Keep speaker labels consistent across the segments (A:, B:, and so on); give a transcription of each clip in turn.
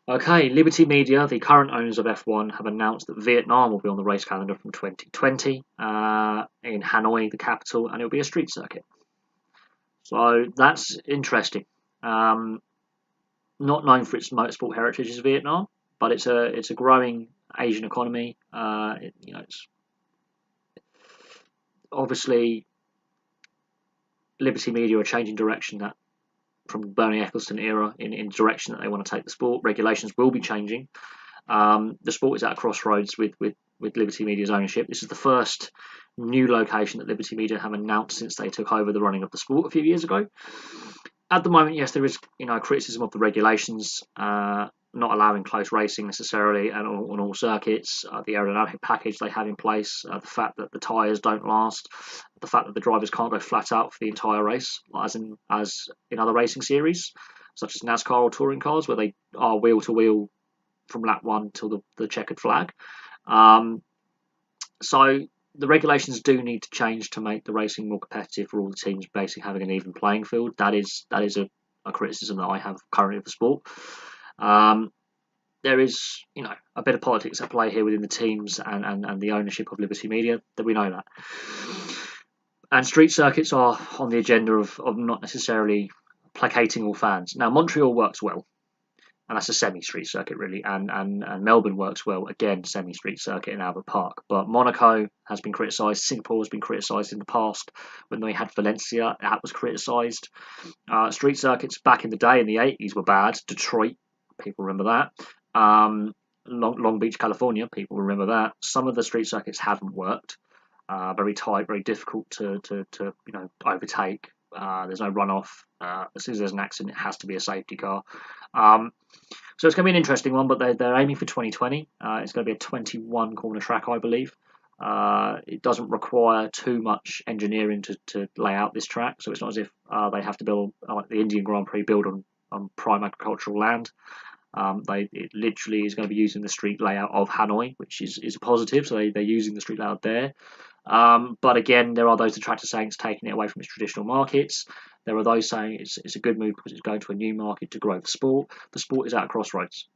A: Okay, Liberty Media, the current owners of F1, have announced that Vietnam will be on the race calendar from 2020 in Hanoi, the capital, and it'll be a street circuit. So that's interesting. Um, Not known for its motorsport heritage is Vietnam, but it's a growing Asian economy. It's obviously Liberty Media are changing direction that from the Bernie Ecclestone era in direction that they want to take the sport. Regulations will be changing. The sport is at a crossroads with Liberty Media's ownership. This is the first new location that Liberty Media have announced since they took over the running of the sport a few years ago. At the moment, yes, there is criticism of the regulations, not allowing close racing necessarily, and on all circuits, the aerodynamic package they have in place, the fact that the tyres don't last, the fact that the drivers can't go flat out for the entire race, as in other racing series, such as NASCAR or touring cars, where they are wheel to wheel from lap one till the checkered flag. Um, so the regulations do need to change to make the racing more competitive for all the teams, basically having an even playing field. That is a criticism that I have currently of the sport. Um, there is, a bit of politics at play here within the teams and the ownership of Liberty Media. That we know that. And street circuits are on the agenda of not necessarily placating all fans. Now, Montreal works well, and that's a semi-street circuit really, and Melbourne works well, again semi-street circuit in Albert Park. But Monaco has been criticised, Singapore has been criticised in the past. When they had Valencia, that was criticised. Street circuits back in the day in the 80s were bad. Detroit, people remember that. Long Beach, California, people remember that. Some of the street circuits haven't worked. Very tight, very difficult to overtake. There's no runoff. As soon as there's an accident, it has to be a safety car. So it's going to be an interesting one, but they're aiming for 2020. It's going to be a 21 corner track, I believe. It doesn't require too much engineering to lay out this track, so it's not as if they have to build like the Indian Grand Prix build on prime agricultural land. It literally is going to be using the street layout of Hanoi, which is a positive. So they're using the street layout there. But again, there are those detractors saying it's taking it away from its traditional markets. There are those saying it's a good move because it's going to a new market to grow the sport. The sport is at a crossroads.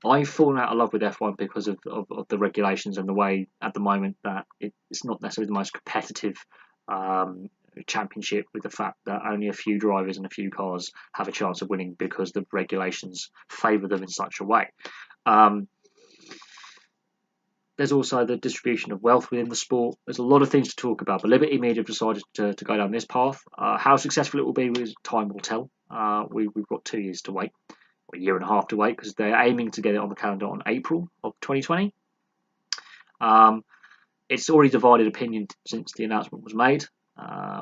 A: I've fallen out of love with F1 because of the regulations and the way at the moment that it's not necessarily the most competitive championship, with the fact that only a few drivers and a few cars have a chance of winning because the regulations favour them in such a way. There's also the distribution of wealth within the sport. There's a lot of things to talk about, but Liberty Media have decided to go down this path. How successful it will be, time will tell. We've got 2 years to wait, or a year and a half to wait, because they're aiming to get it on the calendar on April of 2020. It's already divided opinion since the announcement was made.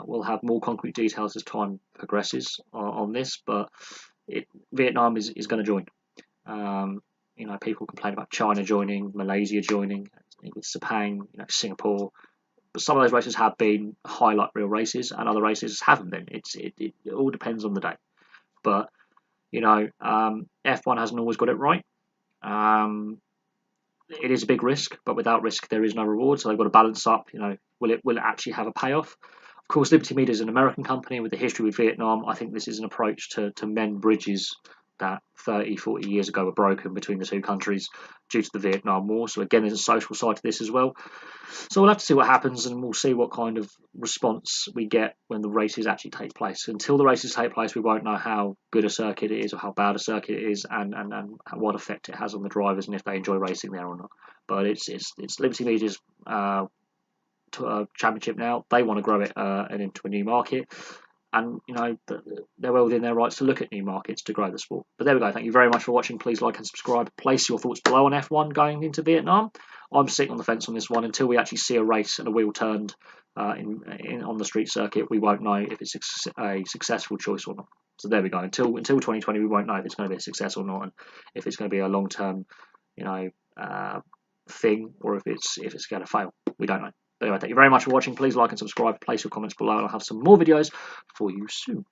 A: We'll have more concrete details as time progresses on this, but Vietnam is going to join. People complain about China joining, Malaysia joining, with Sepang, Singapore. But some of those races have been highlight reel races, and other races haven't been. It all depends on the day. But F1 hasn't always got it right. It is a big risk, but without risk there is no reward. So they've got to balance up. Will it actually have a payoff? Of course, Liberty Media is an American company with a history with Vietnam. I think this is an approach to mend bridges that 30, 40 years ago were broken between the two countries due to the Vietnam War. So again, there's a social side to this as well. So we'll have to see what happens, and we'll see what kind of response we get when the races actually take place. Until the races take place, we won't know how good a circuit it is or how bad a circuit it is, and what effect it has on the drivers and if they enjoy racing there or not. But it's Liberty Media's championship now. They want to grow it and into a new market. And they're well within their rights to look at new markets to grow the sport. But there we go. Thank you very much for watching. Please like and subscribe. Place your thoughts below on F1 going into Vietnam. I'm sitting on the fence on this one. Until we actually see a race and a wheel turned on the street circuit, we won't know if it's a successful choice or not. So there we go. Until 2020, we won't know if it's going to be a success or not, and if it's going to be a long-term thing, or if it's going to fail. We don't know. Anyway, thank you very much for watching. Please like and subscribe. Place your comments below, and I'll have some more videos for you soon.